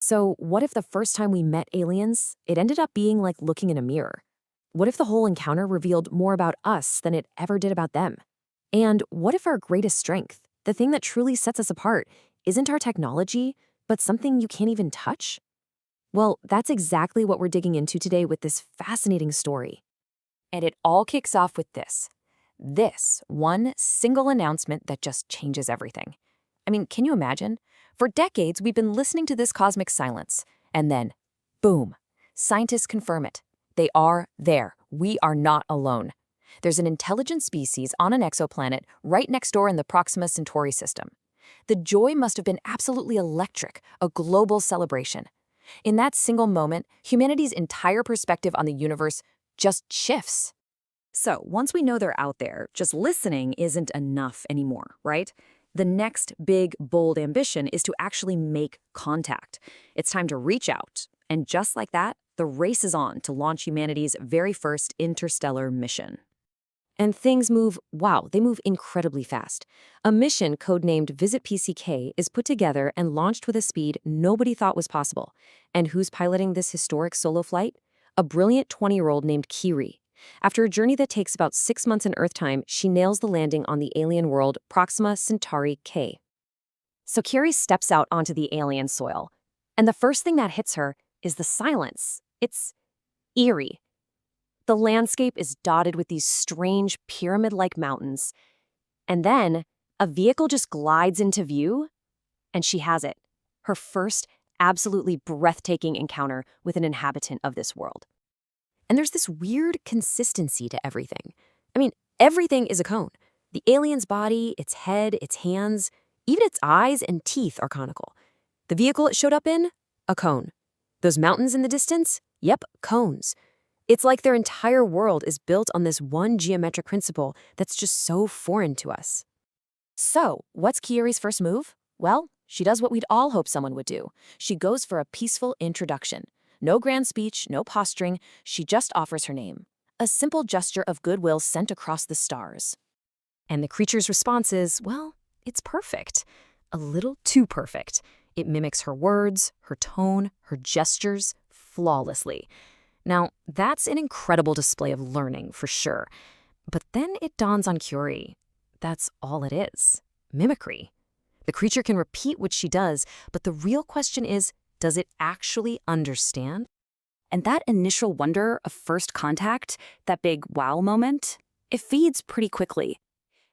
So, what if the first time we met aliens, it ended up being like looking in a mirror? What if the whole encounter revealed more about us than it ever did about them? And what if our greatest strength, the thing that truly sets us apart, isn't our technology, but something you can't even touch? Well, that's exactly what we're digging into today with this fascinating story. And it all kicks off with this one single announcement that just changes everything. I mean, can you imagine? For decades, we've been listening to this cosmic silence, and then, boom, scientists confirm it. They are there. We are not alone. There's an intelligent species on an exoplanet right next door in the Proxima Centauri system. The joy must have been absolutely electric, a global celebration. In that single moment, humanity's entire perspective on the universe just shifts. So, once we know they're out there, just listening isn't enough anymore, right? The next big, bold ambition is to actually make contact. It's time to reach out. And just like that, the race is on to launch humanity's very first interstellar mission. And things move, wow, they move incredibly fast. A mission codenamed Visit PCK is put together and launched with a speed nobody thought was possible. And who's piloting this historic solo flight? A brilliant 20-year-old named Kiri. After a journey that takes about 6 months in Earth time, she nails the landing on the alien world Proxima Centauri K. So Kiri steps out onto the alien soil. And the first thing that hits her is the silence. It's eerie. The landscape is dotted with these strange pyramid-like mountains. And then a vehicle just glides into view, and she has it. Her first absolutely breathtaking encounter with an inhabitant of this world. And there's this weird consistency to everything. I mean, everything is a cone. The alien's body, its head, its hands, even its eyes and teeth are conical. The vehicle it showed up in? A cone. Those mountains in the distance? Yep, cones. It's like their entire world is built on this one geometric principle that's just so foreign to us. So, what's Kiri's first move? Well, she does what we'd all hope someone would do. She goes for a peaceful introduction. No grand speech, no posturing, she just offers her name. A simple gesture of goodwill sent across the stars. And the creature's response is, well, it's perfect. A little too perfect. It mimics her words, her tone, her gestures flawlessly. Now, that's an incredible display of learning, for sure. But then it dawns on Curie. That's all it is. Mimicry. The creature can repeat what she does, but the real question is, does it actually understand? And that initial wonder of first contact, that big wow moment, it feeds pretty quickly.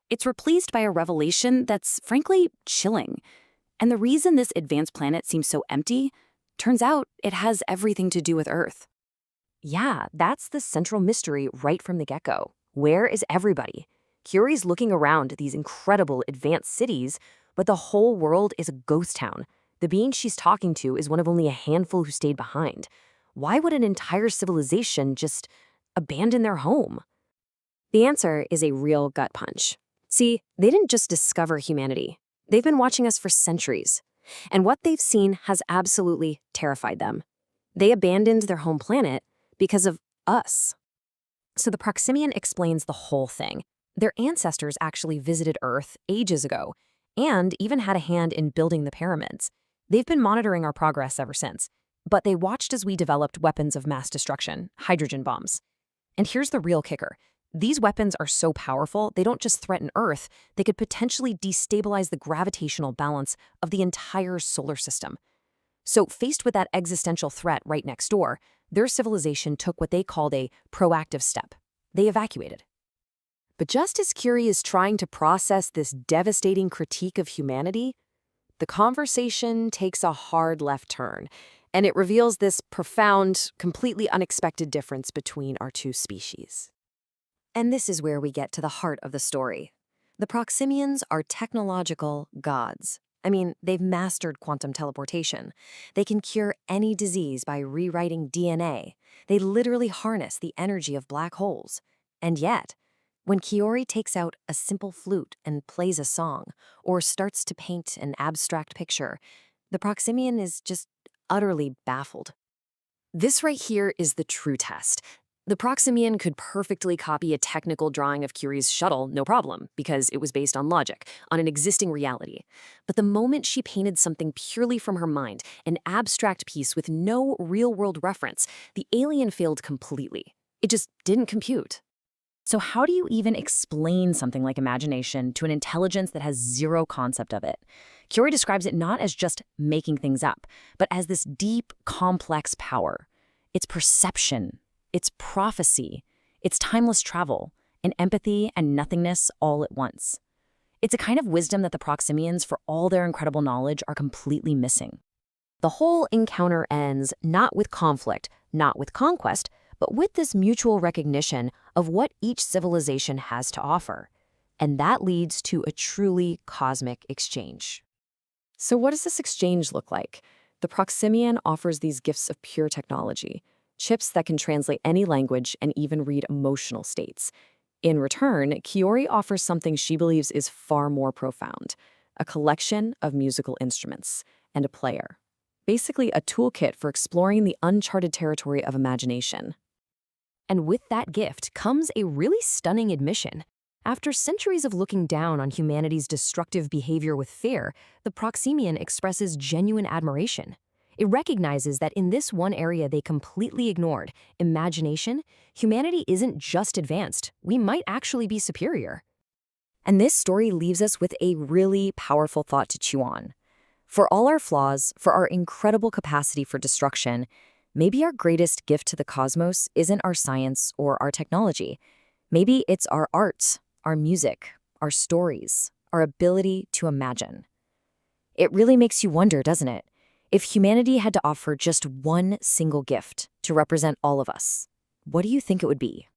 It's replaced by a revelation that's frankly chilling. And the reason this advanced planet seems so empty, turns out it has everything to do with Earth. Yeah, that's the central mystery right from the get-go. Where is everybody? Curie's looking around these incredible advanced cities, but the whole world is a ghost town. The being she's talking to is one of only a handful who stayed behind. Why would an entire civilization just abandon their home? The answer is a real gut punch. See, they didn't just discover humanity. They've been watching us for centuries. And what they've seen has absolutely terrified them. They abandoned their home planet because of us. So the Proximian explains the whole thing. Their ancestors actually visited Earth ages ago, and even had a hand in building the pyramids. They've been monitoring our progress ever since, but they watched as we developed weapons of mass destruction, hydrogen bombs. And here's the real kicker. These weapons are so powerful, they don't just threaten Earth, they could potentially destabilize the gravitational balance of the entire solar system. So faced with that existential threat right next door, their civilization took what they called a proactive step. They evacuated. But just as Curie is trying to process this devastating critique of humanity, the conversation takes a hard left turn, and it reveals this profound, completely unexpected difference between our two species. And this is where we get to the heart of the story. The Proximians are technological gods. I mean, they've mastered quantum teleportation. They can cure any disease by rewriting DNA. They literally harness the energy of black holes. And yet, when Kiori takes out a simple flute and plays a song, or starts to paint an abstract picture, the Proximian is just utterly baffled. This right here is the true test. The Proximian could perfectly copy a technical drawing of Curie's shuttle, no problem, because it was based on logic, on an existing reality. But the moment she painted something purely from her mind, an abstract piece with no real-world reference, the alien failed completely. It just didn't compute. So how do you even explain something like imagination to an intelligence that has zero concept of it? Curie describes it not as just making things up, but as this deep, complex power. It's perception, it's prophecy, it's timeless travel, and empathy and nothingness all at once. It's a kind of wisdom that the Proximians, for all their incredible knowledge, are completely missing. The whole encounter ends not with conflict, not with conquest, but with this mutual recognition of what each civilization has to offer. And that leads to a truly cosmic exchange. So what does this exchange look like? The Proximian offers these gifts of pure technology, chips that can translate any language and even read emotional states. In return, Kiori offers something she believes is far more profound, a collection of musical instruments and a player. Basically a toolkit for exploring the uncharted territory of imagination. And with that gift comes a really stunning admission. After centuries of looking down on humanity's destructive behavior with fear, the Proximian expresses genuine admiration. It recognizes that in this one area they completely ignored, imagination, humanity isn't just advanced, we might actually be superior. And this story leaves us with a really powerful thought to chew on. For all our flaws, for our incredible capacity for destruction, maybe our greatest gift to the cosmos isn't our science or our technology. Maybe it's our art, our music, our stories, our ability to imagine. It really makes you wonder, doesn't it? If humanity had to offer just one single gift to represent all of us, what do you think it would be?